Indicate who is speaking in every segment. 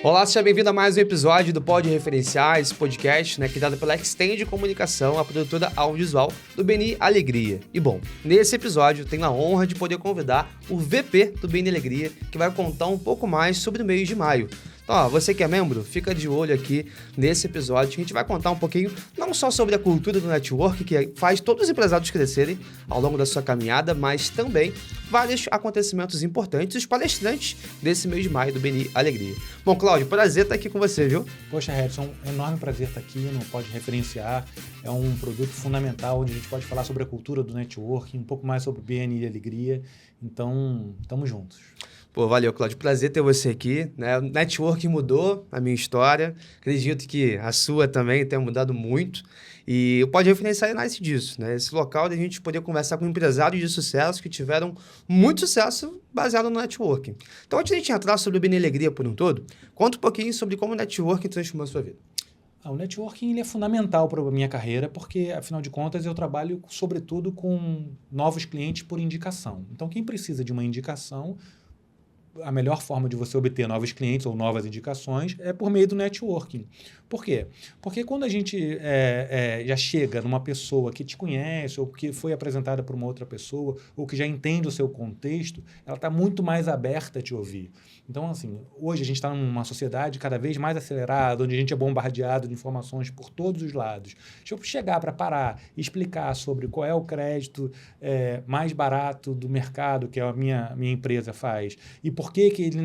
Speaker 1: Olá, seja bem-vindo a mais um episódio do Pod Referenciar, esse podcast, que é dado pela Extend Comunicação, a produtora audiovisual do BNI Alegria. E bom, nesse episódio eu tenho a honra de poder convidar o VP do BNI Alegria, que vai contar um pouco mais sobre o mês de maio. Então, você que é membro, fica de olho aqui nesse episódio, que a gente vai contar um pouquinho, não só sobre a cultura do network, que faz todos os empresários crescerem ao longo da sua caminhada, mas também vários acontecimentos importantes e os palestrantes desse mês de maio do BNI Alegria. Bom, Cláudio, prazer estar aqui com você, viu?
Speaker 2: Poxa, Harrison, é um enorme prazer estar aqui, não pode referenciar, é um produto fundamental onde a gente pode falar sobre a cultura do networking, um pouco mais sobre o BNI Alegria, então, estamos juntos.
Speaker 1: Pô, valeu, Cláudio. Prazer ter você aqui, né? O networking mudou a minha história. Acredito que a sua também tenha mudado muito. E o Pode Referenciar nasce disso, né? Esse local da gente poder conversar com empresários de sucesso que tiveram muito sucesso baseado no networking. Então, antes de a gente entrar sobre o BNI Alegria por um todo, conta um pouquinho sobre como o networking transformou a sua vida.
Speaker 2: O networking ele é fundamental para a minha carreira porque, afinal de contas, eu trabalho sobretudo com novos clientes por indicação. Então, quem precisa de uma indicação, a melhor forma de você obter novos clientes ou novas indicações é por meio do networking. Por quê? Porque quando a gente já chega numa pessoa que te conhece ou que foi apresentada por uma outra pessoa ou que já entende o seu contexto, ela está muito mais aberta a te ouvir. Então, assim, hoje a gente está numa sociedade cada vez mais acelerada, onde a gente é bombardeado de informações por todos os lados. Se eu chegar para parar e explicar sobre qual é o crédito mais barato do mercado que a minha empresa faz e por que ele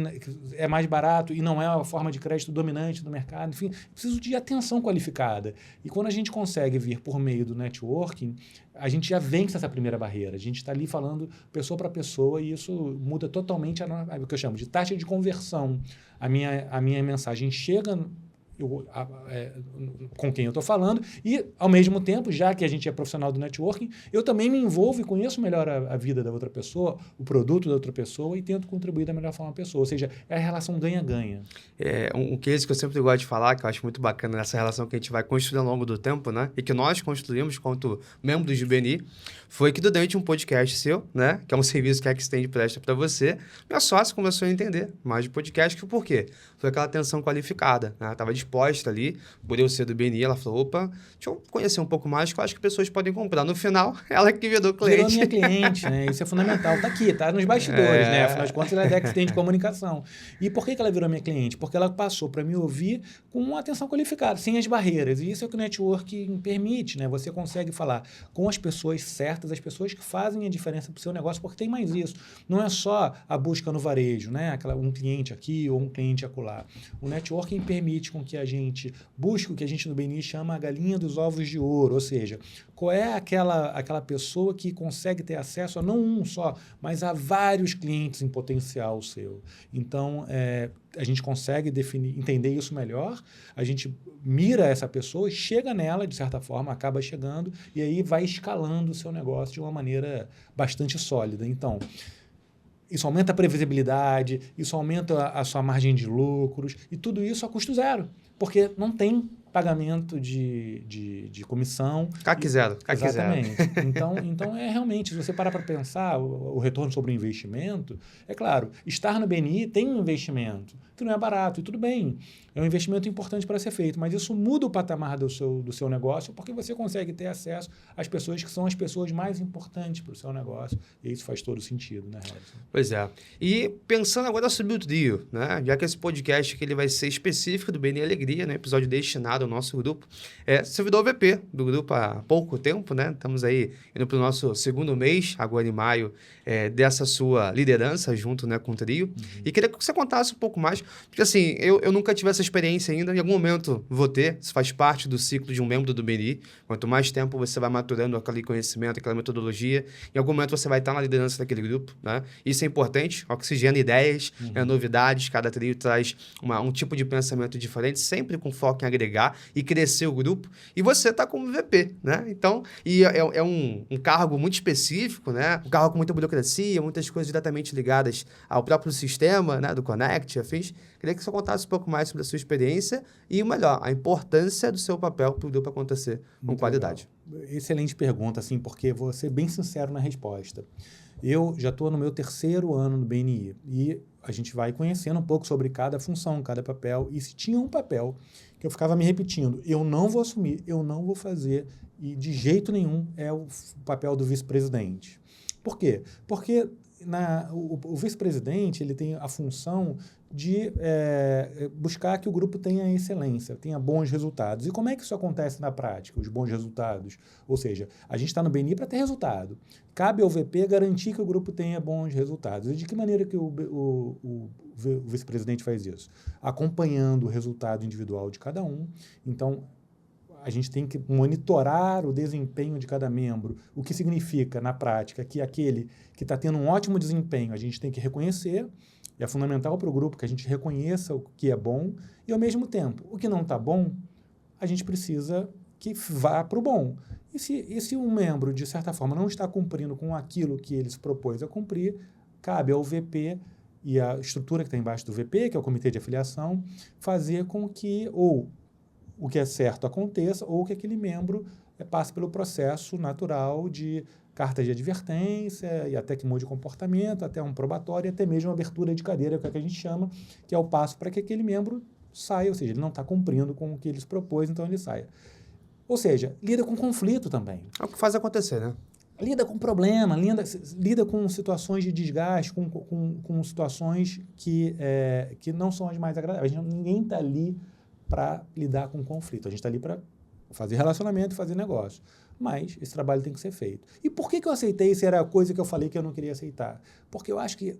Speaker 2: é mais barato e não é a forma de crédito dominante do mercado, enfim, preciso de atenção qualificada. E quando a gente consegue vir por meio do networking, a gente já vence essa primeira barreira. A gente está ali falando pessoa para pessoa e isso muda totalmente o que eu chamo de taxa de conversão. A minha mensagem chega com quem eu estou falando e, ao mesmo tempo, já que a gente é profissional do networking, eu também me envolvo e conheço melhor a vida da outra pessoa, o produto da outra pessoa e tento contribuir da melhor forma à pessoa. Ou seja, é a relação ganha-ganha.
Speaker 1: Um case que eu sempre gosto de falar, que eu acho muito bacana nessa relação que a gente vai construindo ao longo do tempo, né? E que nós construímos quanto membros do BNI, foi que durante um podcast seu, né? Que é um serviço que a Extend presta para você, minha sócia começou a entender mais de podcast, que por quê? Foi aquela atenção qualificada, né? Estava disposta ali, por eu ser do BNI, ela falou, opa, deixa eu conhecer um pouco mais, que eu acho que pessoas podem comprar. No final, ela que virou cliente.
Speaker 2: Virou minha cliente, né? Isso é fundamental. Está aqui, está nos bastidores, né? Afinal de contas, ela é da Extend Comunicação. E por que ela virou minha cliente? Porque ela passou para me ouvir com uma atenção qualificada, sem as barreiras. E isso é o que o networking permite, né? Você consegue falar com as pessoas certas, as pessoas que fazem a diferença para o seu negócio, porque tem mais isso. Não é só a busca no varejo, né? Um cliente aqui ou um cliente acolá. O networking permite com que a gente busque o que a gente no BNI chama a galinha dos ovos de ouro, ou seja, qual é aquela pessoa que consegue ter acesso a não um só, mas a vários clientes em potencial seu. Então, a gente consegue entender isso melhor, a gente mira essa pessoa, chega nela, de certa forma, acaba chegando, e aí vai escalando o seu negócio de uma maneira bastante sólida. Então, isso aumenta a previsibilidade, isso aumenta a sua margem de lucros, e tudo isso a custo zero, porque não tem pagamento de comissão.
Speaker 1: CAC zero.
Speaker 2: Exatamente. Então, realmente, se você parar para pensar o retorno sobre o investimento, é claro, estar no BNI tem um investimento, que não é barato, e tudo bem, é um investimento importante para ser feito, mas isso muda o patamar do seu negócio, porque você consegue ter acesso às pessoas que são as pessoas mais importantes para o seu negócio, e isso faz todo sentido, né, Harrison?
Speaker 1: Pois é. E pensando agora sobre o trio, né? Já que esse podcast que ele vai ser específico do BNI Alegria, né? Episódio destinado ao nosso grupo, você virou VP do grupo há pouco tempo, né? Estamos aí indo para o nosso segundo mês, agora em maio, dessa sua liderança junto, né, com o trio. Uhum. E queria que você contasse um pouco mais, porque assim, eu nunca tive essa experiência ainda, em algum momento vou ter, isso faz parte do ciclo de um membro do BNI, quanto mais tempo você vai maturando aquele conhecimento, aquela metodologia, em algum momento você vai estar na liderança daquele grupo, né? Isso é importante, oxigena ideias, novidades, cada trio traz um tipo de pensamento diferente, sempre com foco em agregar e crescer o grupo, e você está como VP, né? Então, é um cargo muito específico, né? Um cargo com muita burocracia, muitas coisas diretamente ligadas ao próprio sistema, né? Do Connect, afins. Queria que você contasse um pouco mais sobre a sua experiência e, o melhor, a importância do seu papel para o grupo acontecer com qualidade.
Speaker 2: Legal. Excelente pergunta, assim, porque vou ser bem sincero na resposta. Eu já estou no meu 3º ano no BNI e a gente vai conhecendo um pouco sobre cada função, cada papel, e se tinha um papel que eu ficava me repetindo, eu não vou assumir, eu não vou fazer, e de jeito nenhum é o papel do vice-presidente. Por quê? Porque o vice-presidente ele tem a função de buscar que o grupo tenha excelência, tenha bons resultados. E como é que isso acontece na prática, os bons resultados? Ou seja, a gente está no BNI para ter resultado. Cabe ao VP garantir que o grupo tenha bons resultados. E de que maneira que o vice-presidente faz isso? Acompanhando o resultado individual de cada um. Então, a gente tem que monitorar o desempenho de cada membro, o que significa, na prática, que aquele que está tendo um ótimo desempenho, a gente tem que reconhecer, é fundamental para o grupo que a gente reconheça o que é bom, e, ao mesmo tempo, o que não está bom, a gente precisa que vá para o bom. E se um membro, de certa forma, não está cumprindo com aquilo que ele se propôs a cumprir, cabe ao VP e a estrutura que está embaixo do VP, que é o Comitê de Afiliação, fazer com que, ou o que é certo aconteça, ou que aquele membro passe pelo processo natural de carta de advertência e até que mude comportamento, até um probatório, e até mesmo uma abertura de cadeira, que é o que a gente chama, que é o passo para que aquele membro saia, ou seja, ele não está cumprindo com o que ele se propôs, então ele saia. Ou seja, lida com conflito também.
Speaker 1: É o que faz acontecer, né?
Speaker 2: Lida com problema, lida com situações de desgaste, com situações que não são as mais agradáveis. Ninguém está ali para lidar com conflito. A gente está ali para fazer relacionamento e fazer negócio. Mas esse trabalho tem que ser feito. E por que eu aceitei se era a coisa que eu falei que eu não queria aceitar? Porque eu acho que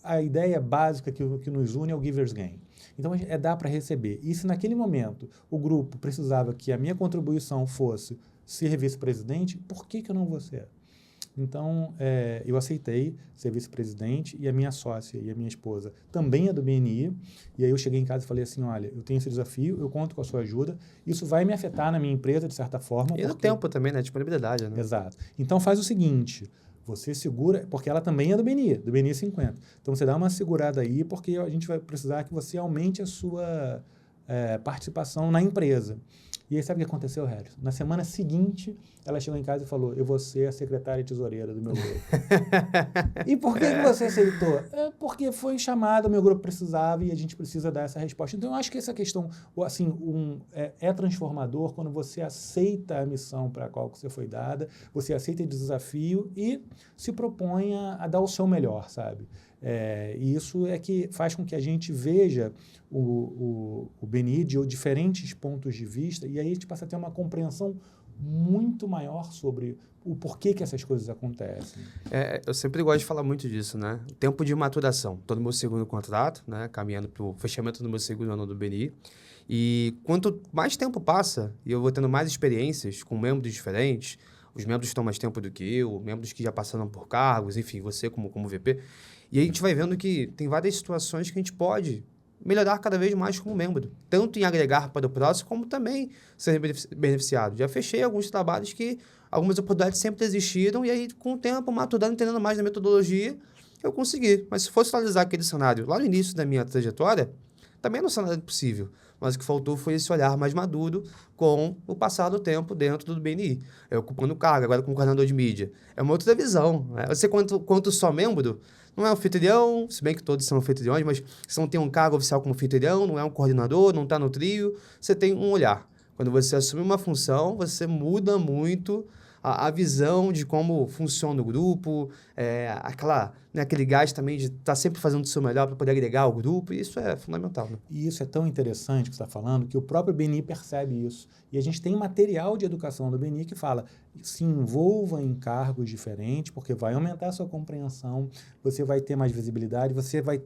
Speaker 2: a ideia básica que nos une é o giver's gain. Então, é dar para receber. E se naquele momento o grupo precisava que a minha contribuição fosse ser vice-presidente, por que eu não vou ser? Então, eu aceitei ser vice-presidente e a minha sócia e a minha esposa também é do BNI. E aí eu cheguei em casa e falei assim, olha, eu tenho esse desafio, eu conto com a sua ajuda, isso vai me afetar na minha empresa, de certa forma.
Speaker 1: E no tempo também, né? Disponibilidade, né?
Speaker 2: Exato. Então, faz o seguinte, você segura, porque ela também é do BNI 50. Então, você dá uma segurada aí, porque a gente vai precisar que você aumente a sua participação na empresa. E aí, sabe o que aconteceu, Harrison? Na semana seguinte, ela chegou em casa e falou, eu vou ser a secretária e tesoureira do meu grupo. E por que você aceitou? Porque foi chamada, o meu grupo precisava e a gente precisa dar essa resposta. Então, eu acho que essa questão, assim, é transformador quando você aceita a missão para a qual você foi dada, você aceita o desafio e se propõe a dar o seu melhor, sabe? E isso é que faz com que a gente veja o BNI de diferentes pontos de vista e aí a gente passa a ter uma compreensão muito maior sobre o porquê que essas coisas acontecem.
Speaker 1: Eu sempre gosto de falar muito disso, né? O tempo de maturação. Estou no meu segundo contrato, né? Caminhando para o fechamento do meu segundo ano do BNI. E quanto mais tempo passa e eu vou tendo mais experiências com membros diferentes, os membros estão mais tempo do que eu, membros que já passaram por cargos, enfim, você como VP. E a gente vai vendo que tem várias situações que a gente pode melhorar cada vez mais como membro, tanto em agregar para o próximo, como também ser beneficiado. Já fechei alguns trabalhos que algumas oportunidades sempre existiram, e aí, com o tempo, maturando, entendendo mais da metodologia, eu consegui. Mas se fosse analisar aquele cenário lá no início da minha trajetória, também não era possível. Mas o que faltou foi esse olhar mais maduro com o passar do tempo dentro do BNI. Eu ocupando cargo, agora como coordenador de mídia. É uma outra visão. Né? Você, quanto só membro, não é anfitrião, se bem que todos são anfitriões, mas você não tem um cargo oficial como anfitrião, não é um coordenador, não está no trio, você tem um olhar. Quando você assume uma função, você muda muito a visão de como funciona o grupo, aquele gás também de estar sempre fazendo o seu melhor para poder agregar ao grupo, e isso é fundamental. Né?
Speaker 2: E isso é tão interessante que você está falando, que o próprio BNI percebe isso. E a gente tem material de educação do BNI que fala, se envolva em cargos diferentes, porque vai aumentar a sua compreensão, você vai ter mais visibilidade, você vai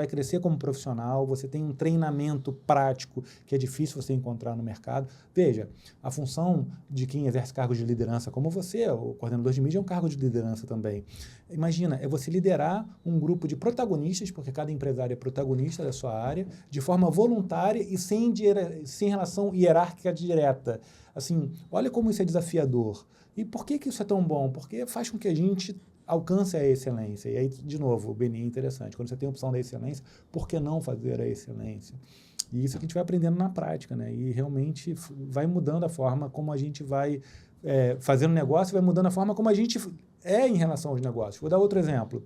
Speaker 2: crescer como profissional, você tem um treinamento prático que é difícil você encontrar no mercado. Veja, a função de quem exerce cargos de liderança como você, o coordenador de mídia é um cargo de liderança também. Imagina, é você liderar um grupo de protagonistas, porque cada empresário é protagonista da sua área, de forma voluntária e sem relação hierárquica direta. Assim, olha como isso é desafiador. E por que isso é tão bom? Porque faz com que a gente alcance a excelência. E aí, de novo, o BNI é interessante. Quando você tem a opção da excelência, por que não fazer a excelência? E isso que a gente vai aprendendo na prática, né? E realmente vai mudando a forma como a gente vai fazendo negócio, vai mudando a forma como a gente em relação aos negócios. Vou dar outro exemplo.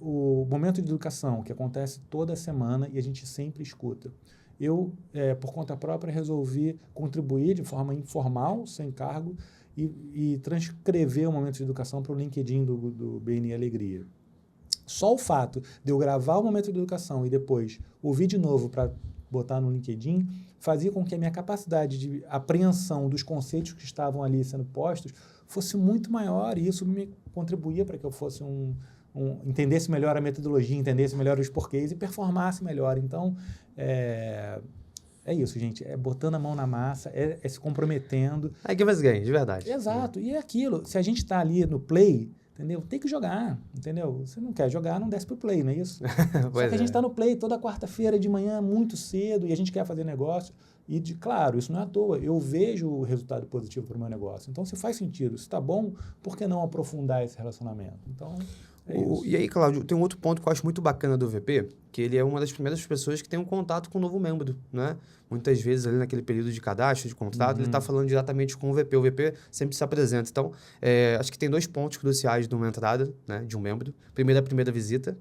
Speaker 2: O momento de educação, que acontece toda semana e a gente sempre escuta. Eu, por conta própria, resolvi contribuir de forma informal, sem cargo, e transcrever o momento de educação para o LinkedIn do BNI Alegria. Só o fato de eu gravar o momento de educação e depois ouvir de novo para botar no LinkedIn fazia com que a minha capacidade de apreensão dos conceitos que estavam ali sendo postos fosse muito maior, e isso me contribuía para que eu fosse entendesse melhor a metodologia, entendesse melhor os porquês e performasse melhor. Então, é isso, gente. É botando a mão na massa, é se comprometendo.
Speaker 1: É give us gain, de verdade.
Speaker 2: Exato. E é aquilo. Se a gente está ali no play, entendeu? Tem que jogar, entendeu? Você não quer jogar, não desce pro play, não é isso? Só que a gente está no play toda quarta-feira de manhã, muito cedo, e a gente quer fazer negócio. E, claro, isso não é à toa. Eu vejo o resultado positivo para o meu negócio. Então, se faz sentido, se está bom, por que não aprofundar esse relacionamento? Então,
Speaker 1: e aí, Cláudio, tem um outro ponto que eu acho muito bacana do VP, que ele é uma das primeiras pessoas que tem um contato com o novo membro, né? Muitas vezes, ali naquele período de cadastro, de contrato, ele está falando diretamente com o VP. O VP sempre se apresenta. Então, acho que tem 2 pontos cruciais de uma entrada, né, de um membro. Primeiro, a primeira visita.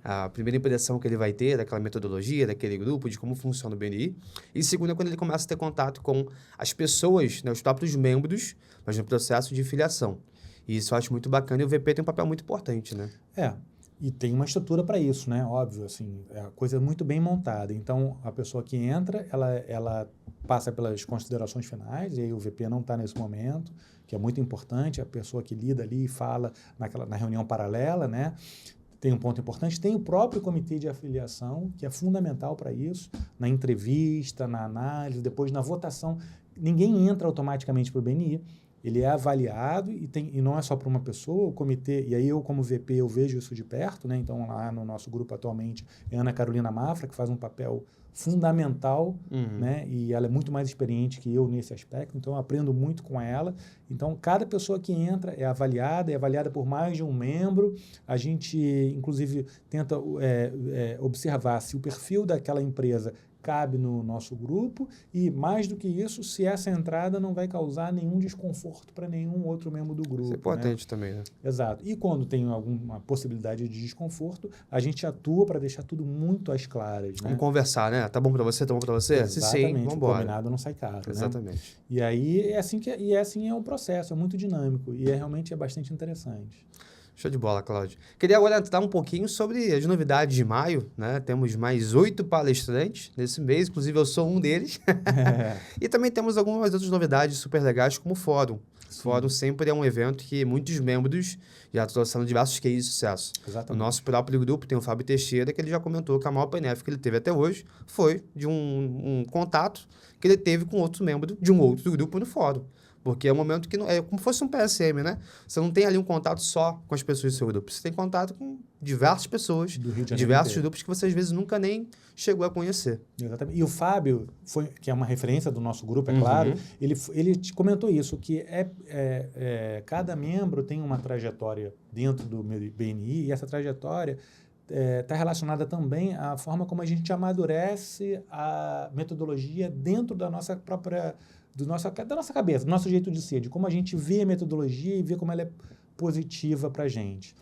Speaker 1: A primeira impressão que ele vai ter daquela metodologia, daquele grupo, de como funciona o BNI. E segundo é quando ele começa a ter contato com as pessoas, né, os próprios membros, mas no processo de filiação. E isso eu acho muito bacana, e o VP tem um papel muito importante, né?
Speaker 2: E tem uma estrutura para isso, né? Óbvio, assim, a coisa é muito bem montada. Então, a pessoa que entra, ela passa pelas considerações finais, e aí o VP não está nesse momento, que é muito importante, a pessoa que lida ali e fala na reunião paralela, né? Tem um ponto importante, tem o próprio comitê de afiliação, que é fundamental para isso, na entrevista, na análise, depois na votação. Ninguém entra automaticamente para o BNI, ele é avaliado e não é só para uma pessoa, o comitê, e aí eu como VP eu vejo isso de perto, né? Então lá no nosso grupo atualmente é a Ana Carolina Mafra, que faz um papel fundamental, né? E ela é muito mais experiente que eu nesse aspecto, então eu aprendo muito com ela. Então, cada pessoa que entra é avaliada por mais de um membro. A gente, inclusive, tenta observar se o perfil daquela empresa cabe no nosso grupo e, mais do que isso, se essa entrada não vai causar nenhum desconforto para nenhum outro membro do grupo. Isso é
Speaker 1: importante, né? Também, né?
Speaker 2: Exato. E quando tem alguma possibilidade de desconforto, a gente atua para deixar tudo muito às claras, né?
Speaker 1: Vamos conversar, né? Tá bom para você? Tá bom para você?
Speaker 2: Exatamente.
Speaker 1: Sim, vamos embora.
Speaker 2: O combinado não sai caro,
Speaker 1: Exatamente.
Speaker 2: Né? E aí assim é um processo, é muito dinâmico e realmente é bastante interessante.
Speaker 1: Show de bola, Cláudio. Queria agora entrar um pouquinho sobre as novidades de maio, né? Temos mais 8 palestrantes nesse mês, inclusive eu sou um deles. E também temos algumas outras novidades super legais, como o Fórum. O Fórum sempre é um evento que muitos membros já trouxeram diversos cases de sucesso.
Speaker 2: Exatamente.
Speaker 1: O nosso próprio grupo tem o Fábio Teixeira, que ele já comentou que a maior painel que ele teve até hoje foi de um contato que ele teve com outro membro de um outro grupo no Fórum. Porque é um momento que não, é como se fosse um PSM, né? Você não tem ali um contato só com as pessoas do seu grupo. Você tem contato com diversas pessoas, diversos grupos que você às vezes nunca nem chegou a conhecer.
Speaker 2: Exatamente. E o Fábio, que é uma referência do nosso grupo, é claro, ele comentou isso, que cada membro tem uma trajetória dentro do BNI, e essa trajetória está relacionada também à forma como a gente amadurece a metodologia dentro da nossa própria... da nossa cabeça, do nosso jeito de ser, de como a gente vê a metodologia e vê como ela é positiva para a gente.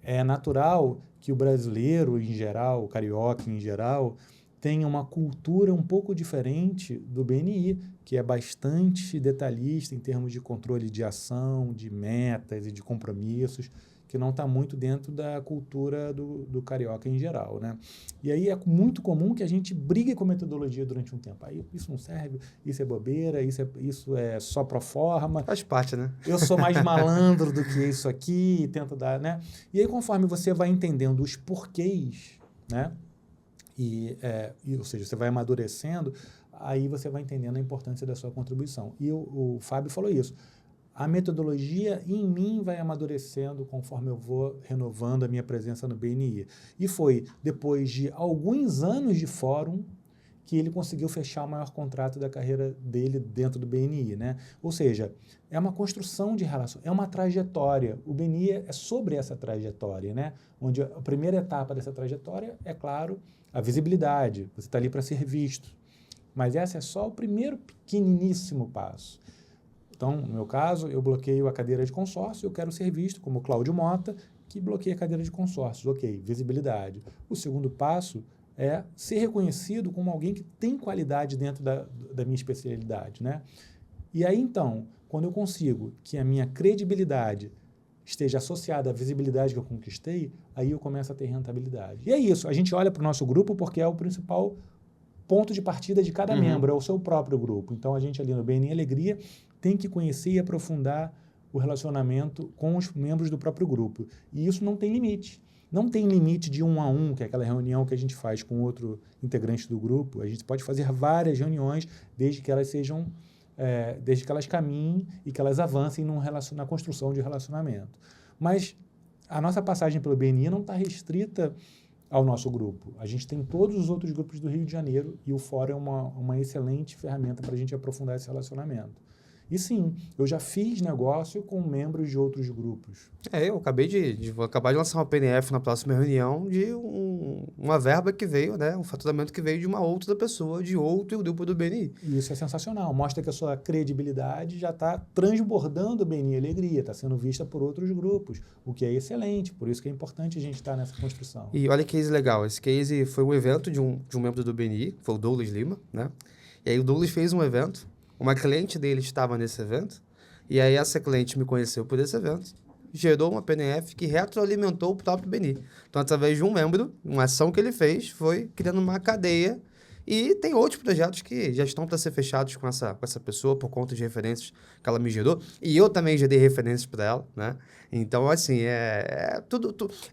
Speaker 2: É natural que o brasileiro, em geral, o carioca, em geral, tenha uma cultura um pouco diferente do BNI, que é bastante detalhista em termos de controle de ação, de metas e de compromissos, que não está muito dentro da cultura do carioca em geral, né? E aí é muito comum que a gente brigue com a metodologia durante um tempo. Aí isso não serve, isso é bobeira, isso é só pro forma.
Speaker 1: Faz parte, né?
Speaker 2: Eu sou mais malandro do que isso aqui, tento dar, né? E aí conforme você vai entendendo os porquês, né? Ou seja, você vai amadurecendo, aí você vai entendendo a importância da sua contribuição. E o Fábio falou isso. A metodologia em mim vai amadurecendo conforme eu vou renovando a minha presença no BNI. E foi depois de alguns anos de fórum que ele conseguiu fechar o maior contrato da carreira dele dentro do BNI, né? Ou seja, é uma construção de relação, é uma trajetória. O BNI é sobre essa trajetória, né? Onde a primeira etapa dessa trajetória é, claro, a visibilidade. Você está ali para ser visto. Mas essa é só o primeiro pequeniníssimo passo. Então, no meu caso, eu bloqueio a cadeira de consórcio, eu quero ser visto como Cláudio Mota, que bloqueia a cadeira de consórcios. Ok, visibilidade. O segundo passo é ser reconhecido como alguém que tem qualidade dentro da minha especialidade, né? E aí, então, quando eu consigo que a minha credibilidade esteja associada à visibilidade que eu conquistei, aí eu começo a ter rentabilidade. E é isso, a gente olha para o nosso grupo porque é o principal ponto de partida de cada membro, é o seu próprio grupo. Então, a gente ali no BNI Alegria tem que conhecer e aprofundar o relacionamento com os membros do próprio grupo. E isso não tem limite. Não tem limite de 1 a 1, que é aquela reunião que a gente faz com outro integrante do grupo. A gente pode fazer várias reuniões, desde que elas sejam, desde que elas caminhem e que elas avancem na construção de relacionamento. Mas a nossa passagem pelo BNI não está restrita ao nosso grupo. A gente tem todos os outros grupos do Rio de Janeiro e o Fórum é uma excelente ferramenta para a gente aprofundar esse relacionamento. E sim, eu já fiz negócio com membros de outros grupos.
Speaker 1: Eu vou acabar de lançar uma PNF na próxima reunião de uma verba que veio, né? Um faturamento que veio de uma outra pessoa, de outro grupo do BNI.
Speaker 2: E isso é sensacional. Mostra que a sua credibilidade já está transbordando o BNI Alegria, está sendo vista por outros grupos, o que é excelente. Por isso que é importante a gente estar nessa construção.
Speaker 1: E olha que case legal. Esse case foi um evento de um membro do BNI, foi o Douglas Lima, né? E aí o Douglas fez um evento. Uma cliente dele estava nesse evento, e aí essa cliente me conheceu por esse evento, gerou uma PNF que retroalimentou o próprio BNI. Então, através de um membro, uma ação que ele fez, foi criando uma cadeia, e tem outros projetos que já estão para ser fechados com essa pessoa, por conta de referências que ela me gerou, e eu também já dei referências para ela, né? Então, assim,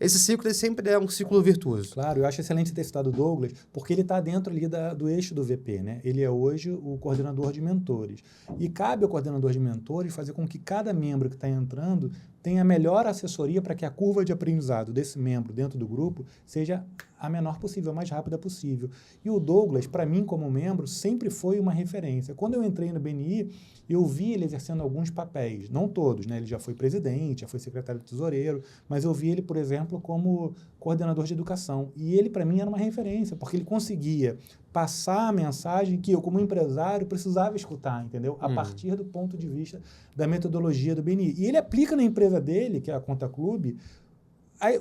Speaker 1: esse ciclo sempre é um ciclo virtuoso.
Speaker 2: Claro, eu acho excelente ter citado o Douglas, porque ele está dentro ali do eixo do VP, né? Ele é hoje o coordenador de mentores. E cabe ao coordenador de mentores fazer com que cada membro que está entrando tenha a melhor assessoria para que a curva de aprendizado desse membro dentro do grupo seja a menor possível, a mais rápida possível. E o Douglas, para mim, como membro, sempre foi uma referência. Quando eu entrei no BNI, eu vi ele exercendo alguns papéis, não todos, né? Ele já foi presidente, já foi secretário de tesoureiro, mas eu vi ele, por exemplo, como coordenador de educação. E ele, para mim, era uma referência, porque ele conseguia passar a mensagem que eu, como empresário, precisava escutar, entendeu? A partir do ponto de vista da metodologia do BNI. E ele aplica na empresa dele, que é a Conta Clube,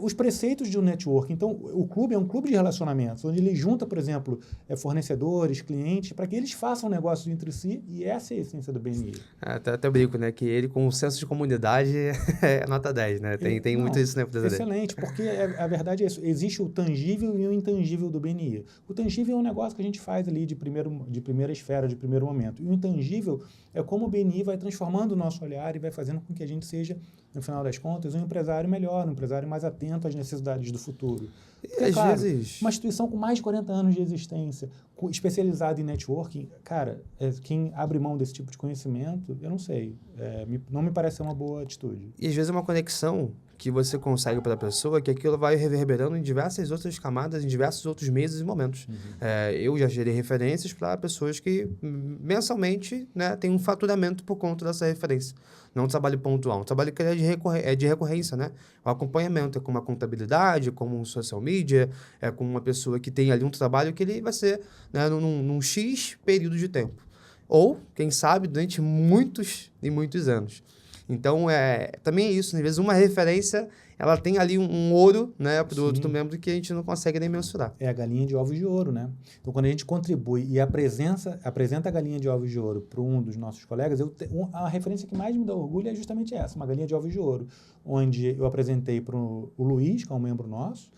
Speaker 2: os preceitos de um network. Então, o clube é um clube de relacionamentos, onde ele junta, por exemplo, fornecedores, clientes, para que eles façam negócios entre si, e essa é a essência do BNI.
Speaker 1: Até brinco, né? Que ele, com o senso de comunidade, é nota 10, né? Tem muito isso na empresa dele.
Speaker 2: Excelente, porque a verdade é isso. Existe o tangível e o intangível do BNI. O tangível é um negócio que a gente faz ali de primeira esfera, de primeiro momento. E o intangível é como o BNI vai transformando o nosso olhar e vai fazendo com que a gente seja, no final das contas, um empresário melhor, um empresário mais atento às necessidades do futuro. Porque,
Speaker 1: às vezes...
Speaker 2: uma instituição com mais de 40 anos de existência, especializada em networking, cara, quem abre mão desse tipo de conhecimento, eu não sei, não me parece uma boa atitude.
Speaker 1: E às vezes é uma conexão que você consegue para a pessoa, que aquilo vai reverberando em diversas outras camadas, em diversos outros meses e momentos. Eu já gerei referências para pessoas que mensalmente, né, têm um faturamento por conta dessa referência. Não um trabalho pontual, um trabalho que é de recorrência, né? O acompanhamento é com uma contabilidade, como um social media, é com uma pessoa que tem ali um trabalho que ele vai ser, né, num X período de tempo. Ou, quem sabe, durante muitos e muitos anos. Então, também é isso. Às vezes, uma referência, ela tem ali um ouro, né, para o outro membro que a gente não consegue nem mensurar.
Speaker 2: É a galinha de ovos de ouro, né? Então, quando a gente contribui e apresenta a galinha de ovos de ouro para um dos nossos colegas, a referência que mais me dá orgulho é justamente essa, uma galinha de ovos de ouro, onde eu apresentei para o Luiz, que é um membro nosso,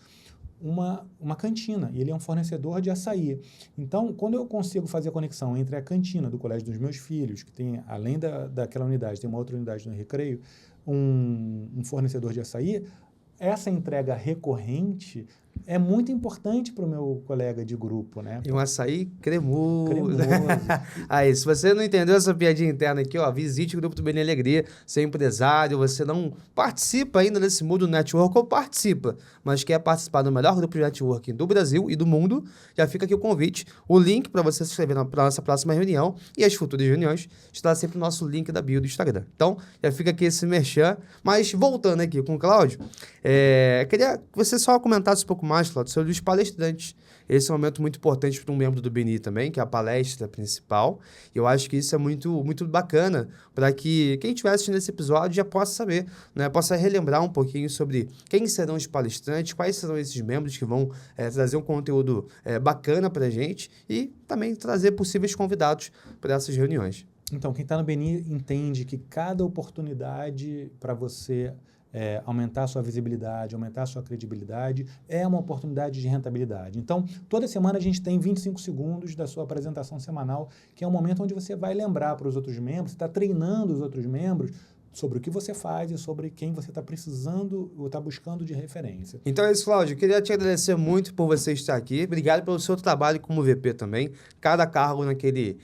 Speaker 2: uma cantina, e ele é um fornecedor de açaí. Então, quando eu consigo fazer a conexão entre a cantina do colégio dos meus filhos, que tem, além daquela unidade, tem uma outra unidade no Recreio, um fornecedor de açaí, essa entrega recorrente é muito importante para o meu colega de grupo, né?
Speaker 1: E um açaí cremoso. Aí, se você não entendeu essa piadinha interna aqui, ó, visite o grupo do BNI Alegria, ser empresário, você não participa ainda desse mundo do network, ou participa, mas quer participar do melhor grupo de networking do Brasil e do mundo, já fica aqui o convite, o link para você se inscrever na nossa próxima reunião e as futuras reuniões, está sempre no nosso link da bio do Instagram. Então, já fica aqui esse merchan, mas voltando aqui com o Cláudio, queria que você só comentasse um pouco pouco mais, Cláudio, sobre os palestrantes. Esse é um momento muito importante para um membro do BNI também, que é a palestra principal. E eu acho que isso é muito, muito bacana para que quem estiver assistindo esse episódio já possa saber, né? Possa relembrar um pouquinho sobre quem serão os palestrantes, quais serão esses membros que vão trazer um conteúdo bacana para a gente e também trazer possíveis convidados para essas reuniões.
Speaker 2: Então, quem está no BNI entende que cada oportunidade para você aumentar a sua visibilidade, aumentar a sua credibilidade, é uma oportunidade de rentabilidade. Então, toda semana a gente tem 25 segundos da sua apresentação semanal, que é um momento onde você vai lembrar para os outros membros, está treinando os outros membros sobre o que você faz e sobre quem você está precisando ou está buscando de referência.
Speaker 1: Então é isso, Cláudio. Eu queria te agradecer muito por você estar aqui. Obrigado pelo seu trabalho como VP também. Cada cargo naquele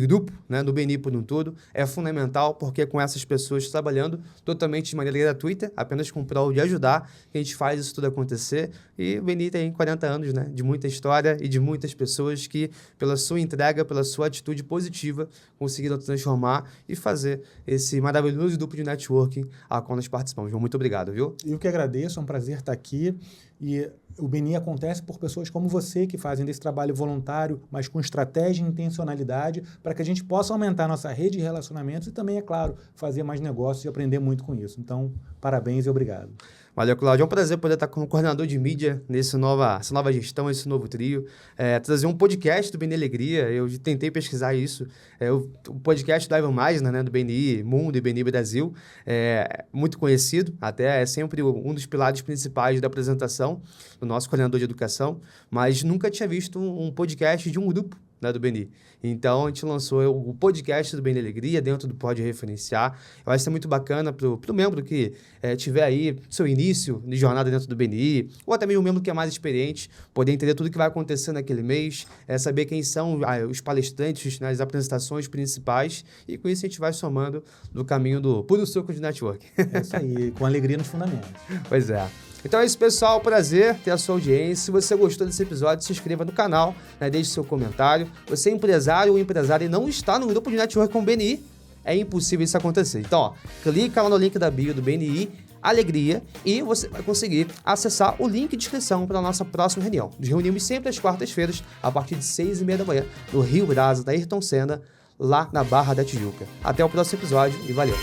Speaker 1: grupo, né, do BNI por um todo, é fundamental, porque com essas pessoas trabalhando totalmente de maneira gratuita, apenas com prol de ajudar, que a gente faz isso tudo acontecer. E o BNI tem 40 anos, né, de muita história e de muitas pessoas que, pela sua entrega, pela sua atitude positiva, conseguiram transformar e fazer esse maravilhoso duplo de networking a qual nós participamos. Muito obrigado, viu?
Speaker 2: Eu que agradeço, é um prazer estar aqui. E o BNI acontece por pessoas como você que fazem desse trabalho voluntário, mas com estratégia e intencionalidade, para que a gente possa aumentar nossa rede de relacionamentos e também, é claro, fazer mais negócios e aprender muito com isso. Então, parabéns e obrigado.
Speaker 1: Valeu, Cláudio. É um prazer poder estar como coordenador de mídia essa nova gestão, esse novo trio. Trazer um podcast do BNI Alegria. Eu tentei pesquisar isso. O podcast do Ivan Meisner, né, do BNI Mundo e BNI Brasil. Muito conhecido, até é sempre um dos pilares principais da apresentação do nosso coordenador de educação, mas nunca tinha visto um podcast de um grupo, né, do BNI. Então, a gente lançou o podcast do BNI Alegria dentro do Pode Referenciar. Eu acho que é muito bacana para o membro que tiver aí seu início de jornada dentro do BNI, ou até mesmo um membro que é mais experiente, poder entender tudo o que vai acontecer naquele mês, saber quem são os palestrantes nas apresentações principais, e com isso a gente vai somando no caminho do puro suco de network.
Speaker 2: É isso aí, com alegria nos fundamentos.
Speaker 1: Pois é. Então é isso, pessoal. Prazer ter a sua audiência. Se você gostou desse episódio, se inscreva no canal, né? Deixe seu comentário. Você é empresário ou empresária e não está no grupo de network com o BNI, é impossível isso acontecer. Então, ó, clica lá no link da bio do BNI Alegria e você vai conseguir acessar o link de inscrição para a nossa próxima reunião. Nos reunimos sempre às quartas-feiras, a partir de 6h30 da manhã, no Rio Brasa, da Ayrton Senna, lá na Barra da Tijuca. Até o próximo episódio e valeu!